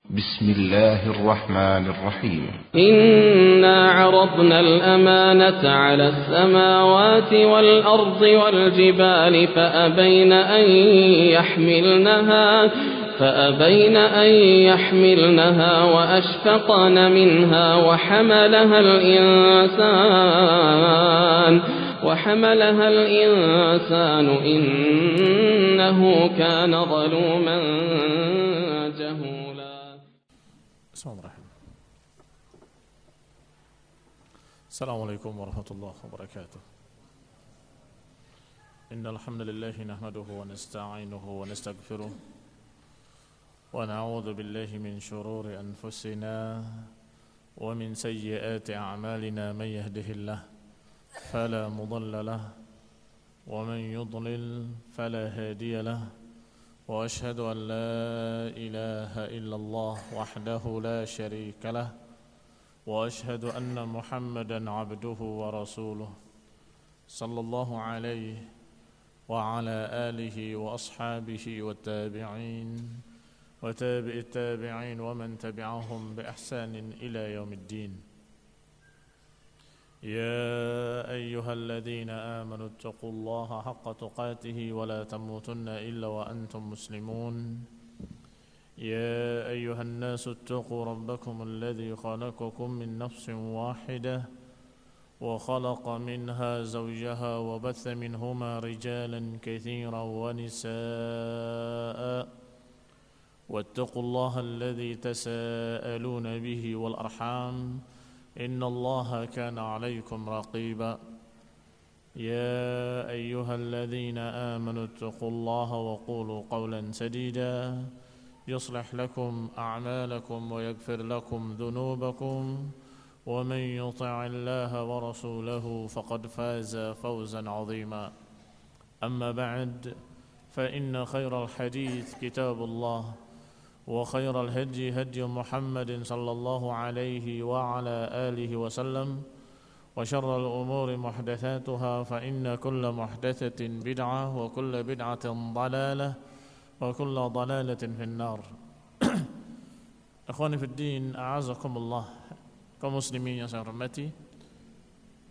بسم الله الرحمن الرحيم إنا عرضنا الأمانة على السماوات والأرض والجبال فأبين أن يحملنها وأشفقن منها وحملها الإنسان إنه كان ظلوما جهولا. السلام عليكم ورحمة الله وبركاته. إن الحمد لله نحمده ونستعينه ونستغفره ونعوذ بالله من شرور أنفسنا ومن سيئات أعمالنا. من يهده الله فلا مضل له ومن يضلل فلا هادي له وأشهد أن لا إله إلا الله وحده لا شريك له وأشهد أن محمدا عبده ورسوله صلى الله عليه وعلى آله وأصحابه والتابعين وتابع التابعين ومن تبعهم بإحسان إلى يوم الدين. يا أيها الذين آمنوا اتقوا الله حق تقاته ولا تموتن إلا وأنتم مسلمون. يا أيها الناس اتقوا ربكم الذي خلقكم من نفس واحدة وخلق منها زوجها وبث منهما رجالا كثيرا ونساء واتقوا الله الذي تساءلون به والأرحام إن الله كان عليكم رقيبا. يا أيها الذين آمنوا اتقوا الله وقولوا قولا سديدا يصلح لكم أعمالكم ويغفر لكم ذنوبكم ومن يطع الله ورسوله فقد فاز فوزا عظيما. أما بعد فإن خير الحديث كتاب الله وخير الهدي هدي محمد صلى الله عليه وعلى آله وسلم وشر الأمور محدثاتها فإن كل محدثة بدعة وكل بدعة ضلالة وكل ضلالة في النار. Akhwani fi din, a'azakumullah, kaum muslimin yang saya hormati.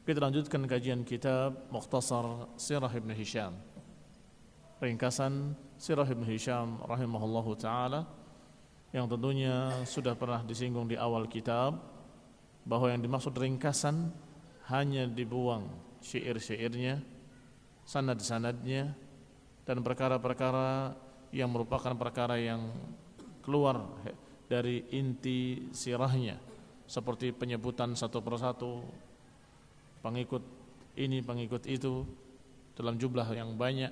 Kita lanjutkan kajian kitab Mukhtasar Sirah Ibn Hisham, ringkasan Sirah Ibn Hisham rahimahullahu ta'ala, yang tentunya sudah pernah disinggung di awal kitab bahwa yang dimaksud ringkasan hanya dibuang syair-syairnya, sanad-sanadnya, dan perkara-perkara yang merupakan perkara yang keluar dari inti sirahnya, seperti penyebutan satu persatu pengikut ini, pengikut itu dalam jumlah yang banyak,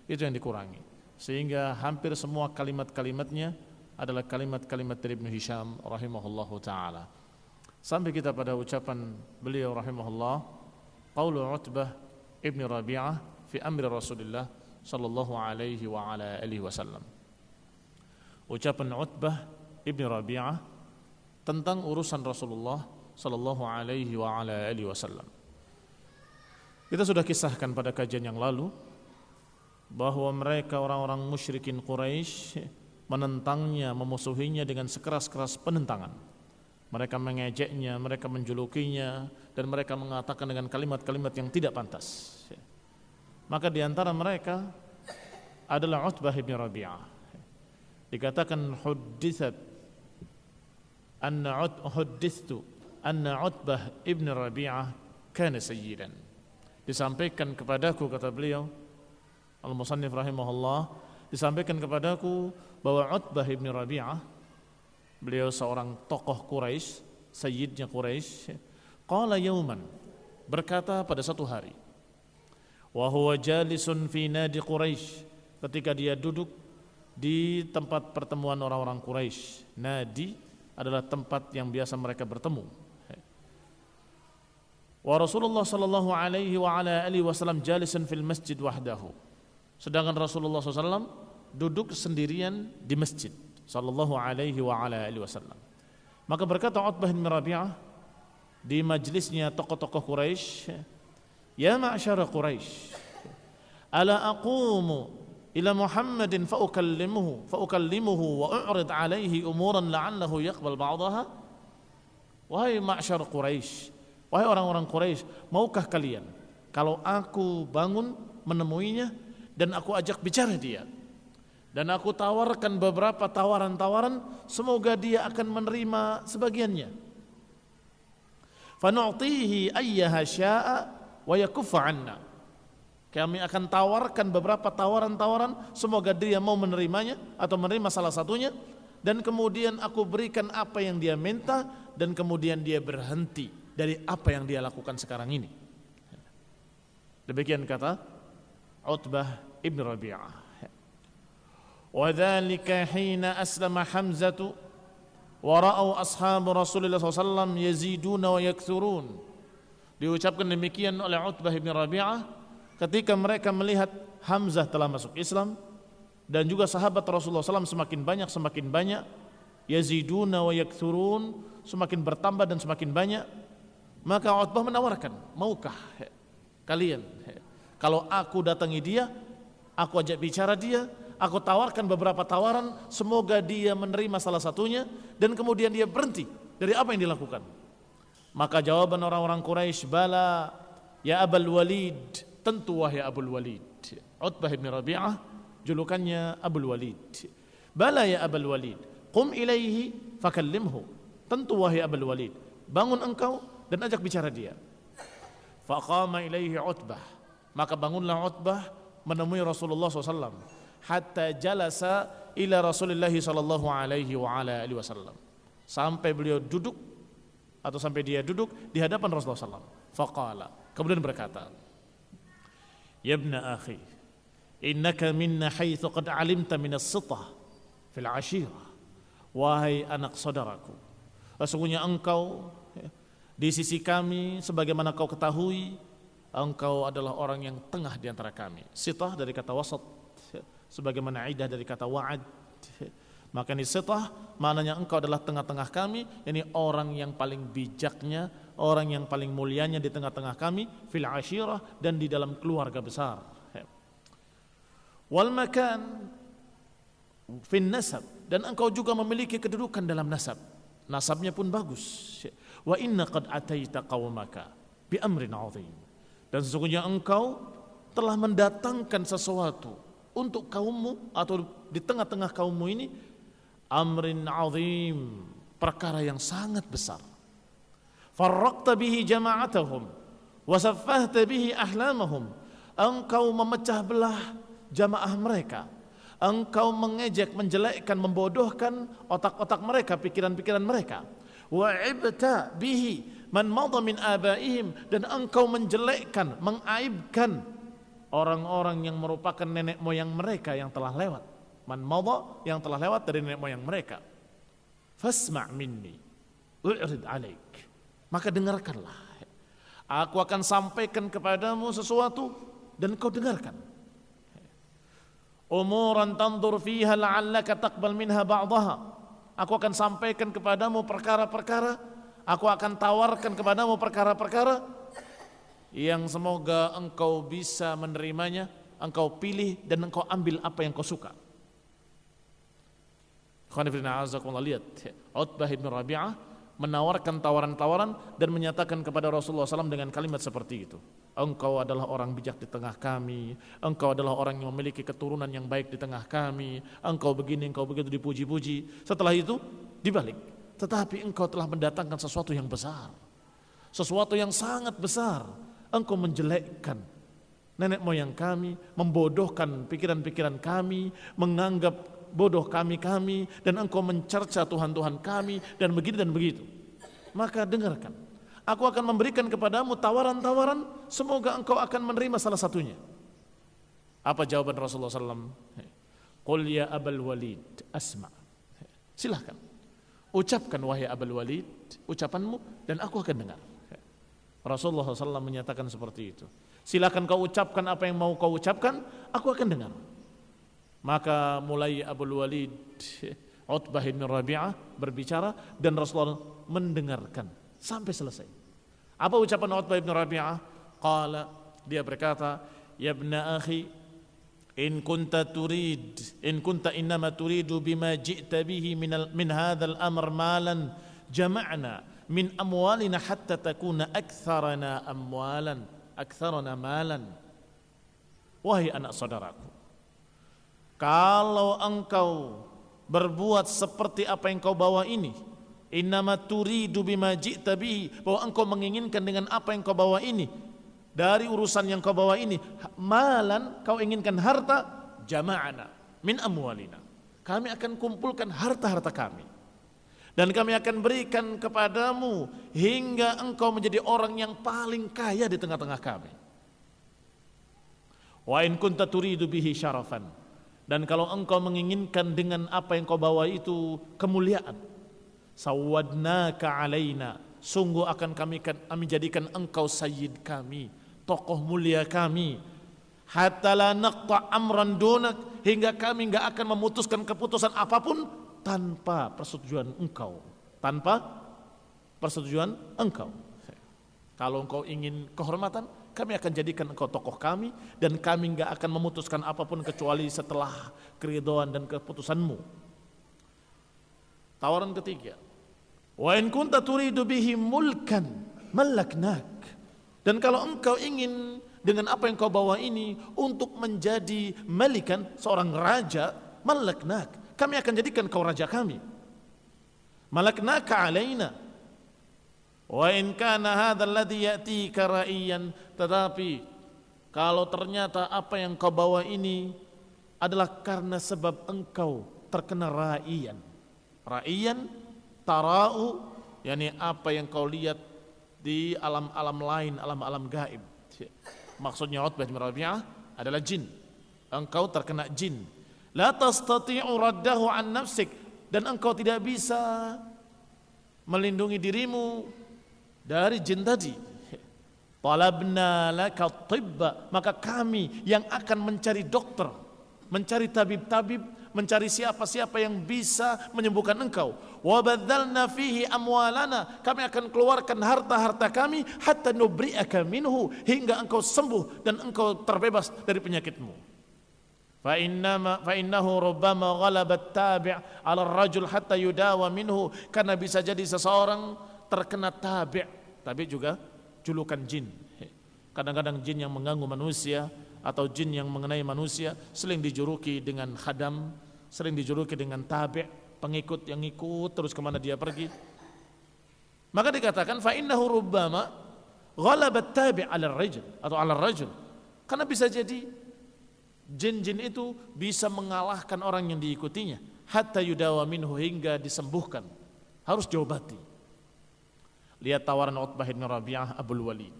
itu yang dikurangi, sehingga hampir semua kalimat-kalimatnya adalah kalimat-kalimat dari Ibn Hisham rahimahullahu ta'ala. Sampai kita pada ucapan beliau rahimahullah, qaulu Utbah ibn Rabi'ah fi amri Rasulullah sallallahu alaihi wa ala alihi wasallam. Ucapan Utbah ibn Rabi'ah tentang urusan Rasulullah sallallahu alaihi wa ala alihi wasallam. Kita sudah kisahkan pada kajian yang lalu bahwa mereka orang-orang musyrikin Quraisy menentangnya, memusuhinya dengan sekeras-keras penentangan. Mereka mengejeknya, mereka menjulukinya, dan mereka mengatakan dengan kalimat-kalimat yang tidak pantas. Maka di antara mereka adalah Utbah ibn Rabi'ah. Dikatakan huddithtu anna Utbah ibn Rabi'ah kana sayyidan. Disampaikan kepadaku, kata beliau Al-Musannif rahimahullah, disampaikan kepadaku bahwa Utbah ibn Rabi'ah, beliau seorang tokoh Quraisy, sayyidnya Quraisy, qala yauman, berkata pada satu hari, wa huwa jalisun fi nadi Quraisy, ketika dia duduk di tempat pertemuan orang-orang Quraisy. Nadi adalah tempat yang biasa mereka bertemu. Wa Rasulullah sallallahu alaihi wa ala alihi wasallam jalisun fil masjid wahdahu, sedangkan Rasulullah SAW duduk sendirian di masjid sallallahu alaihi wa ala alihi wasallam. Maka berkata Utbah bin Rabi'ah di majlisnya tokoh-tokoh Quraisy, ya ma'syara Quraisy, ala aqumu ila Muhammadin faukallimuhu wa u'rid alaihi umuran la'allahu yaqbal ba'daha. Wahai ma'syar Quraisy, wahai orang-orang Quraisy, maukah kalian kalau aku bangun menemuinya dan aku ajak bicara dia dan aku tawarkan beberapa tawaran-tawaran, semoga dia akan menerima sebagiannya. Fanu'tihi ayyaha sya'a wa yakuffa 'anna. Kami akan tawarkan beberapa tawaran-tawaran, semoga dia mau menerimanya atau menerima salah satunya, dan kemudian aku berikan apa yang dia minta, dan kemudian dia berhenti dari apa yang dia lakukan sekarang ini. Demikian kata Utbah ibn Rabi'ah. Wa dzalika hina aslama Hamzatu wa ra'au ashabu Rasulullah SAW yaziduna wa yakthurun. Diucapkan demikian oleh Utbah ibn Rabi'ah ketika mereka melihat Hamzah telah masuk Islam dan juga sahabat Rasulullah SAW semakin banyak, yaziduna wa yakthurun, semakin bertambah dan semakin banyak, maka Utbah menawarkan, maukah kalian kalau aku datangi dia, aku ajak bicara dia, aku tawarkan beberapa tawaran, semoga dia menerima salah satunya dan kemudian dia berhenti dari apa yang dilakukan. Maka jawaban orang-orang Quraisy, bala ya Abul Walid, tentu wahai Abul Walid. Utbah bin Rabi'ah julukannya Abul Walid. Bala ya Abul Walid, qum ilaihi fakallimhu. Tentu wahai Abul Walid, bangun engkau dan ajak bicara dia. Faqama ilaihi Utbah, maka bangunlah Utbah menemui Rasulullah SAW. Hatta jalasa ila Rasulullah sallallahu alaihi wa ala alihi wasallam, sampai beliau duduk atau sampai dia duduk di hadapan Rasulullah SAW. Faqala, kemudian berkata, ya ibna akhi, innaka minna haitsu qad alimta min as-sitah fil ashirah. Wahai anak saudaraku, sesungguhnya engkau di sisi kami sebagaimana kau ketahui, engkau adalah orang yang tengah di antara kami. Sitah dari kata wasat, sebagaimana idah dari kata wa'ad. Maka ini sitah maknanya engkau adalah tengah-tengah kami, ini orang yang paling bijaknya, orang yang paling mulianya di tengah-tengah kami, fil ashirah, dan di dalam keluarga besar. Wal makan fin nasab, dan engkau juga memiliki kedudukan dalam nasab, nasabnya pun bagus. Wa inna qad ataita qaumaka bi amrin 'azim, dan sesungguhnya engkau telah mendatangkan sesuatu untuk kaummu atau di tengah-tengah kaummu ini, amrin 'azim, perkara yang sangat besar. Farraqta bihi jama'atahum wa saffahta bihi ahlamahum, engkau memecah belah jamaah mereka, engkau mengejek, menjelekkan, membodohkan otak-otak mereka, pikiran-pikiran mereka. Wa ibta bihi man madha min abaihim, dan engkau menjelekkan, mengaibkan orang-orang yang merupakan nenek moyang mereka yang telah lewat. Man madha, yang telah lewat dari nenek moyang mereka. Fasma' minni u'rid alaik, maka dengarkanlah, aku akan sampaikan kepadamu sesuatu dan kau dengarkan. Umuran tandur fiha la'allaka taqbal minha ba'daha, aku akan sampaikan kepadamu perkara-perkara, aku akan tawarkan kepadamu perkara-perkara yang semoga engkau bisa menerimanya, engkau pilih dan engkau ambil apa yang kau suka. Lihat, Utbah bin Rabi'ah menawarkan tawaran-tawaran dan menyatakan kepada Rasulullah SAW dengan kalimat seperti itu, engkau adalah orang bijak di tengah kami, engkau adalah orang yang memiliki keturunan yang baik di tengah kami, engkau begini, engkau begitu, dipuji-puji. Setelah itu dibalik, tetapi engkau telah mendatangkan sesuatu yang besar, sesuatu yang sangat besar. Engkau menjelekkan nenek moyang kami, membodohkan pikiran-pikiran kami, menganggap bodoh kami, dan engkau mencerca Tuhan-Tuhan kami, dan begitu dan begitu. Maka dengarkan, aku akan memberikan kepadamu tawaran-tawaran, semoga engkau akan menerima salah satunya. Apa jawaban Rasulullah SAW? Qul ya Abul Walid asma'. Silahkan ucapkan wahai Abul Walid ucapanmu dan aku akan dengar. Rasulullah SAW menyatakan seperti itu. Silakan kau ucapkan apa yang mau kau ucapkan, aku akan dengar. Maka mulai Abul Walid Utbah bin Rabi'ah berbicara dan Rasulullah mendengarkan sampai selesai. Apa ucapan Utbah bin Rabi'ah? Qala, dia berkata, ya ibna akhi, in kunta innama turidu bima ji'ta bihi min hadzal amr malan jama'na min amwalina hatta takuna aktsarana malan. Wahai anak saudaraku, kalau engkau berbuat seperti apa yang kau bawa ini, innama turidu bima ji'ta bihi, bahwa engkau menginginkan dengan apa yang kau bawa ini, dari urusan yang kau bawa ini, malan, kau inginkan harta, jama'ana min amwalina, kami akan kumpulkan harta-harta kami dan kami akan berikan kepadamu hingga engkau menjadi orang yang paling kaya di tengah-tengah kami. Wa in kunta turidu bihi syarafan, dan kalau engkau menginginkan dengan apa yang kau bawa itu kemuliaan, sawadnaka alaina, sungguh akan kami jadikan engkau sayyid kami, tokoh mulia kami, hatta la naqta amran dunak, hingga kami enggak akan memutuskan keputusan apapun tanpa persetujuan engkau, Kalau engkau ingin kehormatan, kami akan jadikan engkau tokoh kami, dan kami enggak akan memutuskan apapun kecuali setelah keridhaan dan keputusanmu. Tawaran ketiga, wa in kunta turidu bihi mulkan malaknak, dan kalau engkau ingin dengan apa yang kau bawa ini untuk menjadi malikan, seorang raja, malaknak, kami akan jadikan kau raja kami. Malaknaka alaina. Wa in kana hadzal ladzi ya'tika ra'iyan, tetapi kalau ternyata apa yang kau bawa ini adalah karena sebab engkau terkena ra'iyan. Ra'iyan tara'u, yakni apa yang kau lihat di alam-alam lain, alam-alam gaib. Maksudnya Utbah bin Rabi'ah adalah jin. Engkau terkena jin. La tastati'u raddahu an nafsik, dan engkau tidak bisa melindungi dirimu dari jin tadi. Talabna laka tibba, maka kami yang akan mencari dokter, mencari tabib-tabib, mencari siapa-siapa yang bisa menyembuhkan engkau. Wa badzalna fihi amwalana, kami akan keluarkan harta-harta kami, hatta nubri'aka minhu, hingga engkau sembuh dan engkau terbebas dari penyakitmu. Fa innahu rubbama ghalaba at-tabi' 'ala ar-rajul hatta yudawa minhu, karena bisa jadi seseorang terkena tabi'. Tabi' juga julukan jin. Kadang-kadang jin yang mengganggu manusia atau jin yang mengenai manusia sering dijuluki dengan khadam, sering dijuluki dengan tabi', pengikut yang ikut terus kemana dia pergi. Maka dikatakan fa innahu rubbama ghalaba at-tabi' 'ala ar-rajul atau 'ala ar-rajul, karena bisa jadi jin-jin itu bisa mengalahkan orang yang diikutinya, hatta yudawa minhu, hingga disembuhkan, harus diobati. Lihat tawaran Utbah bin Rabi'ah Abul Walid,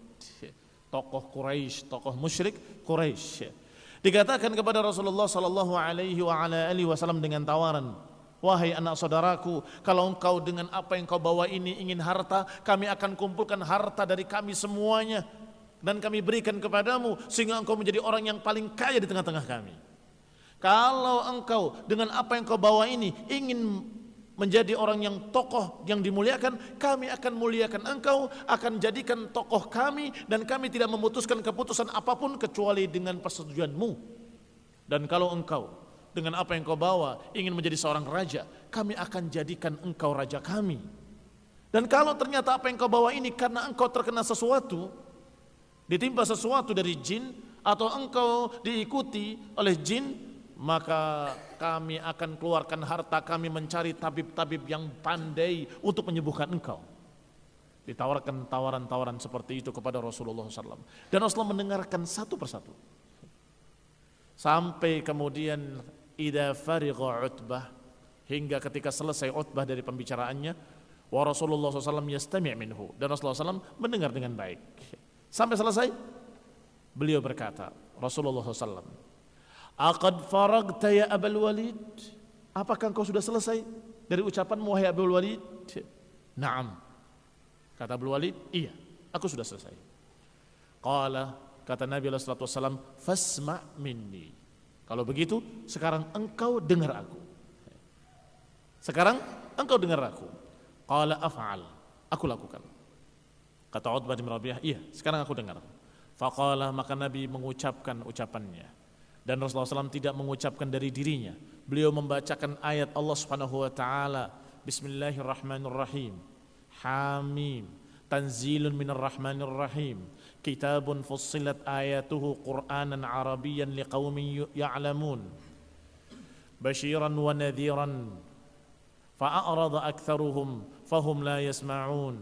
tokoh Quraisy, tokoh musyrik Quraisy, dikatakan kepada Rasulullah sallallahu alaihi wasallam dengan tawaran, wahai anak saudaraku, kalau engkau dengan apa yang kau bawa ini ingin harta, kami akan kumpulkan harta dari kami semuanya dan kami berikan kepadamu sehingga engkau menjadi orang yang paling kaya di tengah-tengah kami. Kalau engkau dengan apa yang kau bawa ini ingin menjadi orang yang tokoh yang dimuliakan, kami akan muliakan engkau, akan jadikan tokoh kami, dan kami tidak memutuskan keputusan apapun kecuali dengan persetujuanmu. Dan kalau engkau dengan apa yang kau bawa ingin menjadi seorang raja, kami akan jadikan engkau raja kami. Dan kalau ternyata apa yang kau bawa ini karena engkau terkena sesuatu, ditimpa sesuatu dari jin, atau engkau diikuti oleh jin, maka kami akan keluarkan harta kami mencari tabib-tabib yang pandai untuk menyembuhkan engkau. Ditawarkan tawaran-tawaran seperti itu kepada Rasulullah SAW, dan Rasulullah mendengarkan satu persatu. Sampai kemudian idza farigha Utbah, hingga ketika selesai Utbah dari pembicaraannya, wa Rasulullah SAW yastami' minhu, dan Rasulullah SAW mendengar dengan baik. Sampai selesai, beliau berkata, Rasulullah SAW, aqad faragta ya Abul Walid, apakah engkau sudah selesai dari ucapanmu wahai Abul Walid? Naam, kata Abul Walid, iya, aku sudah selesai. Qala, kata Nabi sallallahu alaihi wasallam, fasma' minni, kalau begitu sekarang engkau dengar aku. Sekarang engkau dengar aku. Qala af'al, aku lakukan. Kata Utbah bin Rabi'ah, iya, sekarang aku dengar. Faqala, maka Nabi mengucapkan ucapannya. Dan Rasulullah SAW tidak mengucapkan dari dirinya. Beliau membacakan ayat Allah Subhanahu wa taala, Bismillahirrahmanirrahim. Hamim. Tanzilun minar rahmanir rahim. Kitabun fussilat ayatuhu Qur'anan Arabiyyan liqaumin ya'lamun. Basyiran wa nadhiran. Fa'arada aktsaruhum fahum la yasma'un.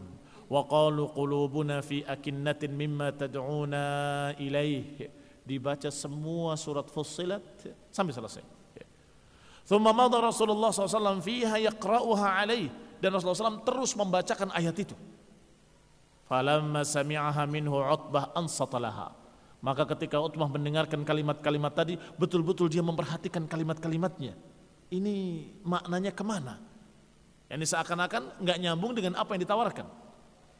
Wa qalu qulubuna fi akinnatin mimma tad'una ilaih. Dibaca semua surat Fussilat sampai selesai. Thumma madha Rasulullah SAW fiha yaqra'uha alaih. Dan Rasulullah SAW terus membacakan ayat itu. Falamma sami'aha minhu Utbah ansatalaha. Maka ketika Utbah mendengarkan kalimat-kalimat tadi, betul-betul dia memperhatikan kalimat-kalimatnya. Ini maknanya kemana? Ini seakan-akan nggak nyambung dengan apa yang ditawarkan.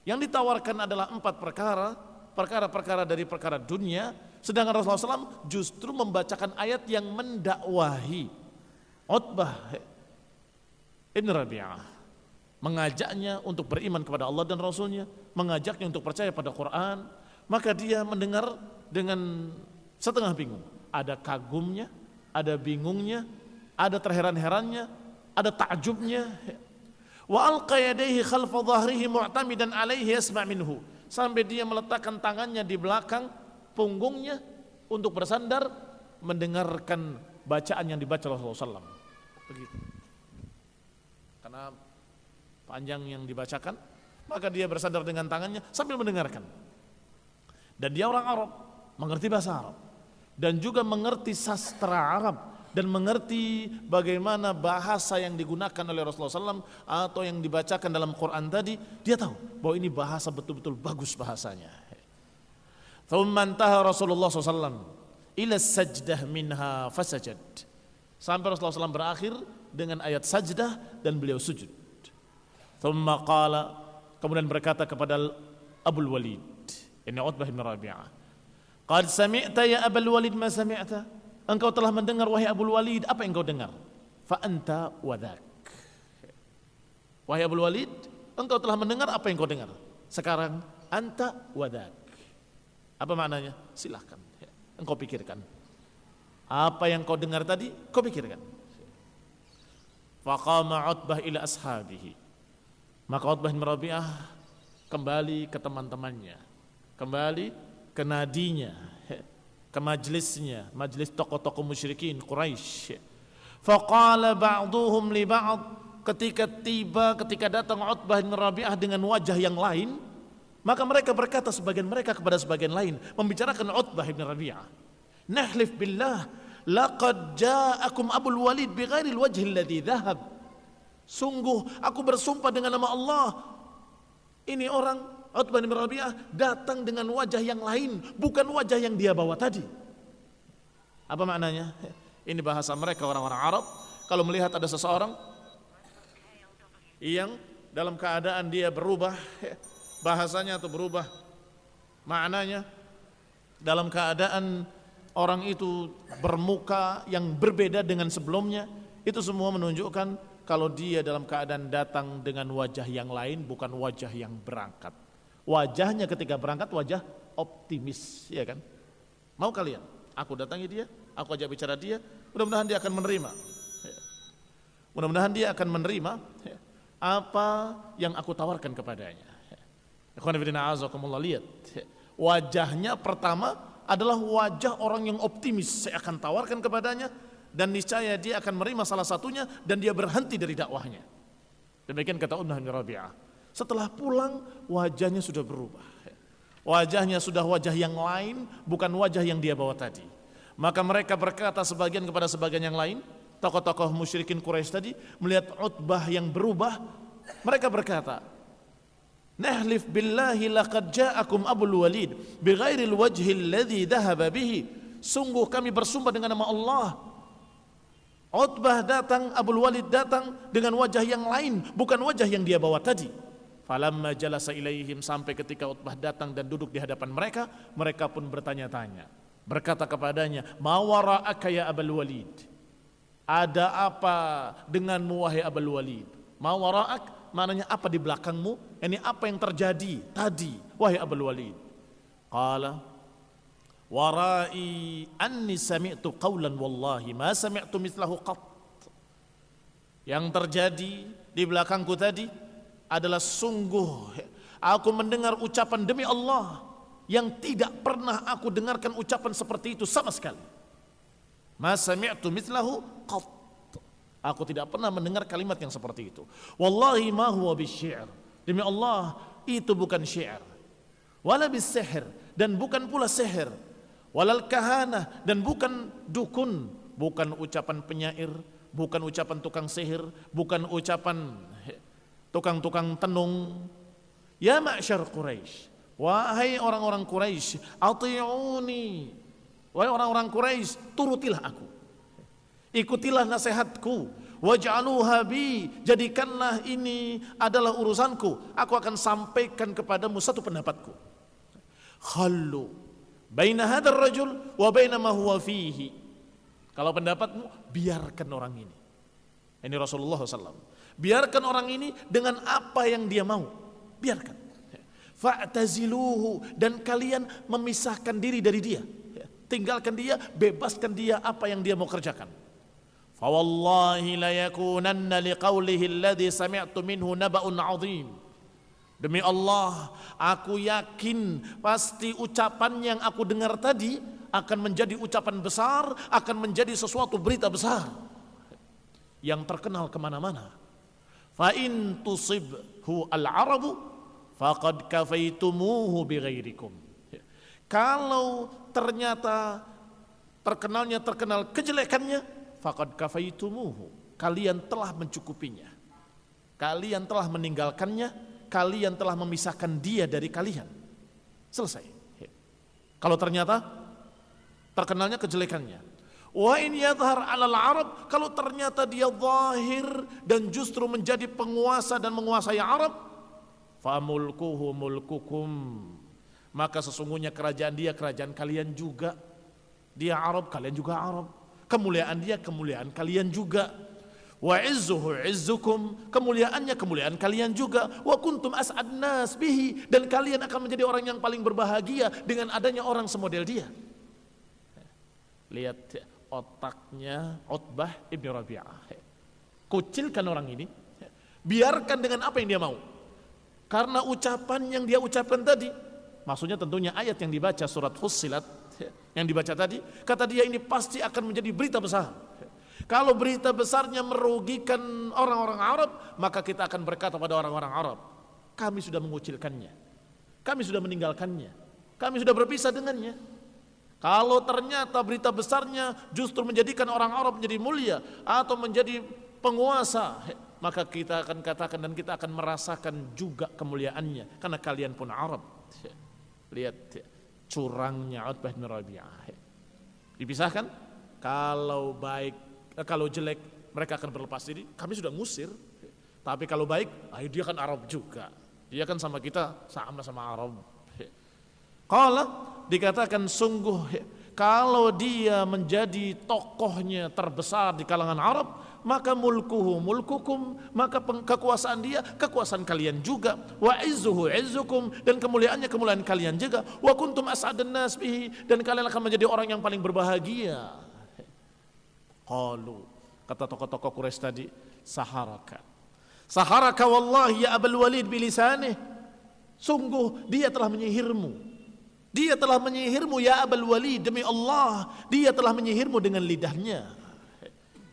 Yang ditawarkan adalah 4 perkara dari perkara dunia, sedangkan Rasulullah SAW justru membacakan ayat yang mendakwahi Utbah ibn Rabi'ah, mengajaknya untuk beriman kepada Allah dan Rasulnya, mengajaknya untuk percaya pada Quran. Maka dia mendengar dengan setengah bingung, ada kagumnya, ada bingungnya, ada terheran-herannya, ada takjubnya. Wa alqa yadayhi khalfa dhahrihi mu'tamidan alaihi yasma' minhu, sampai dia meletakkan tangannya di belakang punggungnya untuk bersandar mendengarkan bacaan yang dibaca Rasulullah SAW. Begitu. Karena panjang yang dibacakan, maka dia bersandar dengan tangannya sambil mendengarkan. Dan dia orang Arab, mengerti bahasa Arab, dan juga mengerti sastra Arab, dan mengerti bagaimana bahasa yang digunakan oleh Rasulullah SAW atau yang dibacakan dalam Quran tadi. Dia tahu bahwa ini bahasa betul-betul bagus bahasanya. Thumma intaha Rasulullah SAW ila sajdah minha fasajad, sampai Rasulullah SAW berakhir dengan ayat sajdah dan beliau sujud. Thumma qala, kemudian berkata kepada Abul Walid, ini Utbah bin Rabi'ah, qad sami'ta ya Abul Walid ma sami'ta, engkau telah mendengar wahai Abul Walid apa yang engkau dengar. Fa anta wadhak, wahai Abul Walid, engkau telah mendengar apa yang engkau dengar. Sekarang anta wadhak, apa maknanya? Silahkan engkau pikirkan apa yang kau dengar tadi, kau pikirkan. Faqama Utbah ila ashabihi, maka Utbah bin Rabi'ah kembali ke teman-temannya, kembali ke nadinya, ke majlisnya, majlis tokoh-tokoh musyrikin Quraisy. Faqala ba'duhum li ba'd, ketika datang Utbah bin Rabi'ah dengan wajah yang lain, maka mereka berkata sebagian mereka kepada sebagian lain, membicarakan Utbah bin Rabi'ah, nahlif billah laqad ja'akum Abul Walid bighairi alwajhi alladhi dhahab. Sungguh aku bersumpah dengan nama Allah, ini orang Utbah bin Rabi'ah datang dengan wajah yang lain, bukan wajah yang dia bawa tadi. Apa maknanya? Ini bahasa mereka orang-orang Arab. Kalau melihat ada seseorang yang dalam keadaan dia berubah bahasanya atau berubah maknanya, dalam keadaan orang itu bermuka yang berbeda dengan sebelumnya, itu semua menunjukkan kalau dia dalam keadaan datang dengan wajah yang lain, bukan wajah yang berangkat. Wajahnya ketika berangkat wajah optimis, ya kan? Mau kalian? Aku datangi dia, aku ajak bicara dia, mudah-mudahan dia akan menerima. Mudah-mudahan dia akan menerima apa yang aku tawarkan kepadanya. Ikhwan fillah, azakumullah, lihat. Wajahnya pertama adalah wajah orang yang optimis, saya akan tawarkan kepadanya dan niscaya dia akan menerima salah satunya dan dia berhenti dari dakwahnya. Demikian kata Utbah bin Rabi'ah. Setelah pulang wajahnya sudah berubah. Wajahnya sudah wajah yang lain, bukan wajah yang dia bawa tadi. Maka mereka berkata sebagian kepada sebagian yang lain, tokoh-tokoh musyrikin Quraisy tadi melihat Utbah yang berubah, mereka berkata, nahlif billahi laqad ja'akum Abul Walid bighairil wajhi alladhi dhahaba bihi. Sungguh kami bersumpah dengan nama Allah, Utbah datang, Abul Walid datang dengan wajah yang lain, bukan wajah yang dia bawa tadi. Falamma jalasa ilaihim, sampai ketika Utbah datang dan duduk di hadapan mereka, mereka pun bertanya-tanya, berkata kepadanya, ma wara'aka ya Abul Walid, ada apa denganmu wahai Abul Walid? Ma wara'ak maknanya apa di belakangmu, ini apa yang terjadi tadi wahai Abul Walid? Qala Warai anni sami'tu qawlan wallahi ma sami'tu mithlahu qat. Yang terjadi di belakangku tadi adalah sungguh aku mendengar ucapan demi Allah yang tidak pernah aku dengarkan ucapan seperti itu sama sekali. Ma sami'tu mithlahu qat. Aku tidak pernah mendengar kalimat yang seperti itu. Wallahi ma huwa bisy'ir. Demi Allah, itu bukan syair. Wala bis-sihr, dan bukan pula sihir. Walal kahanah, dan bukan dukun, bukan ucapan penyair, bukan ucapan tukang sihir, bukan ucapan tukang-tukang tenung. Ya ma'syar Quraisy, wahai orang-orang Quraisy, ati'uni. Wahai orang-orang Quraisy, turutilah aku. Ikutilah nasihatku, waj'aluha bi, jadikanlah ini adalah urusanku. Aku akan sampaikan kepadamu satu pendapatku. Khallu baina hadzal rajul wa baina ma huwa fihi. Kalau pendapatmu, biarkan orang ini. Ini Rasulullah SAW. Biarkan orang ini dengan apa yang dia mau. Biarkan. Fa'taziluhu, dan kalian memisahkan diri dari dia. Tinggalkan dia, bebaskan dia apa yang dia mau kerjakan. Fawallahi la yakunanna liqaulihi alladhi sami'tu minhu naba'un 'azim. Demi Allah, aku yakin pasti ucapan yang aku dengar tadi akan menjadi ucapan besar, akan menjadi sesuatu berita besar yang terkenal kemana-mana. Fa in tusibhu al-arabu faqad kafaitumuhu bighairikum. Kalau ternyata terkenal kejelekannya, faqad kafaitumuhu, kalian telah mencukupinya, kalian telah meninggalkannya, kalian telah memisahkan dia dari kalian. Selesai. Kalau ternyata terkenalnya kejelekannya, wa in yadhhar 'alal arab, kalau ternyata dia zahir dan justru menjadi penguasa dan menguasai Arab, fa mulkuhu mulkukum, maka sesungguhnya kerajaan dia kerajaan kalian juga. Dia Arab, kalian juga Arab. Kemuliaan dia kemuliaan kalian juga. Wa izzuhu izzukum, kemuliaannya kemuliaan kalian juga. Wa kuntum as'ad nas bihi, dan kalian akan menjadi orang yang paling berbahagia dengan adanya orang semodel dia. Lihat otaknya Utbah ibn Rabi'ah. Kucilkan orang ini, biarkan dengan apa yang dia mau. Karena ucapan yang dia ucapkan tadi, maksudnya tentunya ayat yang dibaca surat Fussilat yang dibaca tadi, kata dia ini pasti akan menjadi berita besar. Kalau berita besarnya merugikan orang-orang Arab, maka kita akan berkata pada orang-orang Arab, kami sudah mengucilkannya, kami sudah meninggalkannya, kami sudah berpisah dengannya. Kalau ternyata berita besarnya justru menjadikan orang Arab menjadi mulia atau menjadi penguasa, maka kita akan katakan dan kita akan merasakan juga kemuliaannya, karena kalian pun Arab. Lihat curangnya Utbah bin Rabi'ah. Dipisahkan, kalau baik, kalau jelek mereka akan berlepas diri, kami sudah ngusir. Tapi kalau baik, ayo dia kan Arab juga, dia kan sama kita, sama Arab. Qala, dikatakan sungguh kalau dia menjadi tokohnya terbesar di kalangan Arab, maka mulkuhu mulkukum, maka kekuasaan dia kekuasaan kalian juga. Wa izzuhu izzukum, dan kemuliaannya kemuliaan kalian juga. Wa kuntum as'adan nas bihi, dan kalian akan menjadi orang yang paling berbahagia. Qalu, kata tokoh-tokoh Quraisy tadi, saharaka wallahi ya Abul Walid bilisanih, sungguh dia telah menyihirmu. Dia telah menyihirmu ya Abul Walid, demi Allah dia telah menyihirmu dengan lidahnya.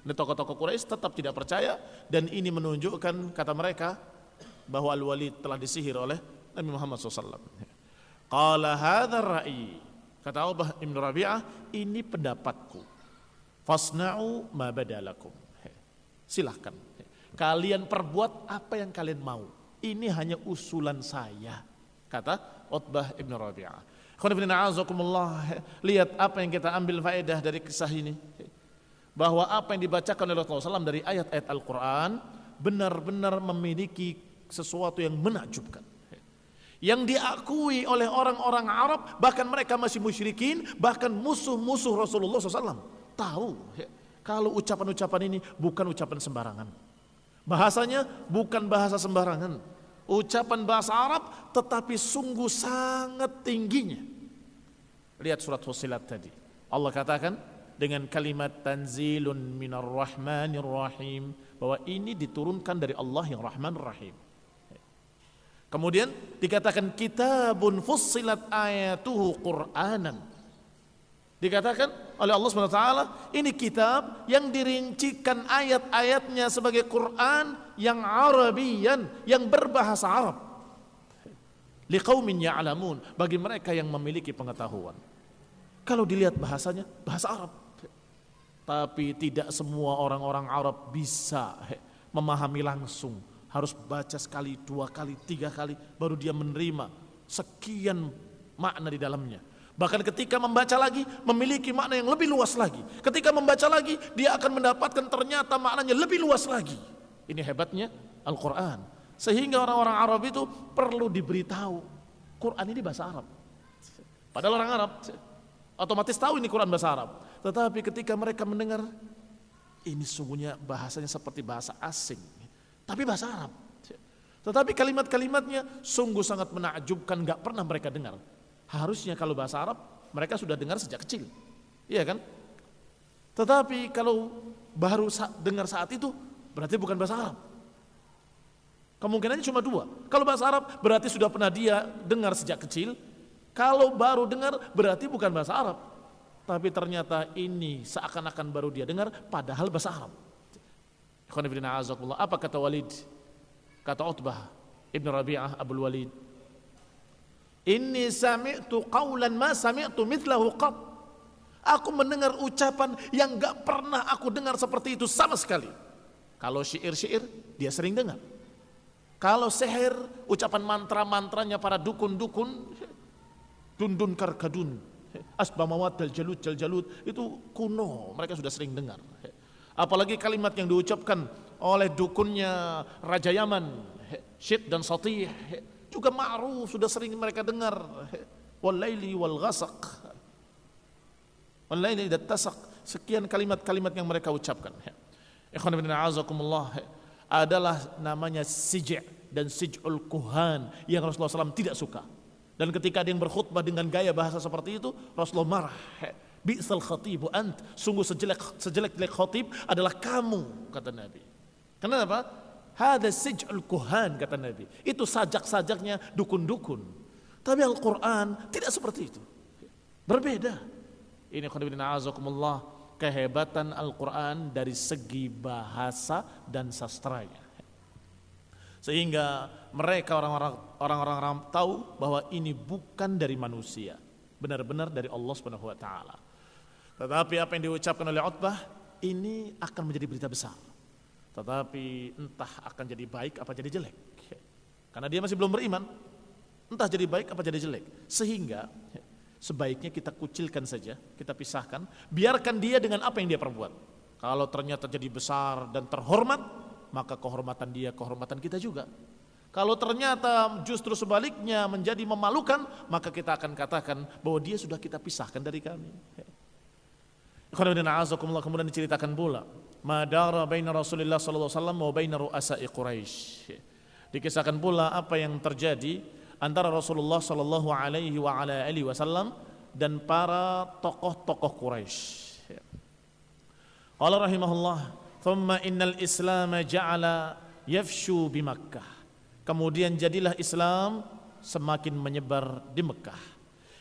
Ini tokoh-tokoh Quraisy tetap tidak percaya, dan ini menunjukkan kata mereka bahwa Al-Walid telah disihir oleh Nabi Muhammad SAW. Qala hadza ra'i, kata Utbah bin Rabi'ah, ini pendapatku. Fasna'u ma badalakum, silahkan kalian perbuat apa yang kalian mau, ini hanya usulan saya, kata Utbah bin Rabi'ah. Lihat apa yang kita ambil faedah dari kisah ini, bahwa apa yang dibacakan oleh Rasulullah SAW dari ayat-ayat Al-Quran benar-benar memiliki sesuatu yang menakjubkan, yang diakui oleh orang-orang Arab, bahkan mereka masih musyrikin, bahkan musuh-musuh Rasulullah SAW tahu kalau ucapan-ucapan ini bukan ucapan sembarangan, bahasanya bukan bahasa sembarangan, ucapan bahasa Arab tetapi sungguh sangat tingginya. Lihat surat Fussilat tadi. Allah katakan dengan kalimat tanzilun minar rahmanir rahim, bahwa ini diturunkan dari Allah yang Rahman Rahim. Kemudian dikatakan kitabun fussilat ayatuhu Qur'anan. Dikatakan oleh Allah SWT, ini kitab yang dirincikan ayat-ayatnya sebagai Quran yang Arabian, yang berbahasa Arab. Liqaumin ya'lamun, bagi mereka yang memiliki pengetahuan. Kalau dilihat bahasanya, bahasa Arab. Tapi tidak semua orang-orang Arab bisa memahami langsung. Harus baca sekali, 2 kali, 3 kali, baru dia menerima sekian makna di dalamnya. Bahkan ketika membaca lagi, memiliki makna yang lebih luas lagi. Ketika membaca lagi, dia akan mendapatkan ternyata maknanya lebih luas lagi. Ini hebatnya Al-Quran. Sehingga orang-orang Arab itu perlu diberitahu, Quran ini bahasa Arab. Padahal orang Arab otomatis tahu ini Quran bahasa Arab. Tetapi ketika mereka mendengar, ini sungguhnya bahasanya seperti bahasa asing, tapi bahasa Arab. Tetapi kalimat-kalimatnya sungguh sangat menakjubkan, gak pernah mereka dengar. Harusnya kalau bahasa Arab mereka sudah dengar sejak kecil, iya kan? Tetapi kalau baru dengar saat itu, berarti bukan bahasa Arab. Kemungkinannya cuma 2. Kalau bahasa Arab berarti sudah pernah dia dengar sejak kecil. Kalau baru dengar berarti bukan bahasa Arab. Tapi ternyata ini seakan-akan baru dia dengar, padahal bahasa Arab. Apa kata Walid? Kata Utbah Ibn Rabi'ah Abul Walid, inni sami'tu qawlan ma sami'tu mithlahu qat. Aku mendengar ucapan yang gak pernah aku dengar seperti itu sama sekali. Kalau syair-syair dia sering dengar. Kalau sihir, ucapan mantra-mantranya para dukun-dukun, dundun karkadun, asbamawat jaljalud, itu kuno, mereka sudah sering dengar. Apalagi kalimat yang diucapkan oleh dukunnya Raja Yaman, Syed dan Satih, juga ma'ruf, sudah sering mereka dengar. Wal-laili wal-ghasaq, wal-laili idattasak, sekian kalimat-kalimat yang mereka ucapkan. Ikhwan fillah a'azakumullah, adalah namanya sij' dan sij'ul kuhan yang Rasulullah SAW tidak suka. Dan ketika ada yang berkhutbah dengan gaya bahasa seperti itu, Rasulullah marah. Bi'sal khatibu ant, sungguh sejelek-jelek khatib adalah kamu, kata Nabi. Kenapa? Hada sij'ul kuhan, kata Nabi. Itu sajak-sajaknya dukun-dukun. Tapi Al-Quran tidak seperti itu. Berbeda. Ini khonibina azakumullah, kehebatan Al-Quran dari segi bahasa dan sastranya. Sehingga mereka orang-orang tahu bahwa ini bukan dari manusia, benar-benar dari Allah Subhanahu wa taala. Tetapi apa yang diucapkan oleh Utbah ini akan menjadi berita besar. Tetapi entah akan jadi baik apa jadi jelek. Karena dia masih belum beriman. Entah jadi baik apa jadi jelek. Sehingga sebaiknya kita kucilkan saja, kita pisahkan, biarkan dia dengan apa yang dia perbuat. Kalau ternyata jadi besar dan terhormat, maka kehormatan dia, kehormatan kita juga. Kalau ternyata justru sebaliknya menjadi memalukan, maka kita akan katakan bahwa dia sudah kita pisahkan dari kami. Kemudian diceritakan pula, madara baina Rasulullah sallallahu alaihi wasallam wa baina ru'asa'i Quraisy. Dikisahkan pula apa yang terjadi antara Rasulullah sallallahu alaihi wa ala alihi wasallam dan para tokoh-tokoh Quraisy. Qala rahimahullah, thumma innal Islam ja'ala yafshu bi Makkah. Kemudian jadilah Islam semakin menyebar di Mekah.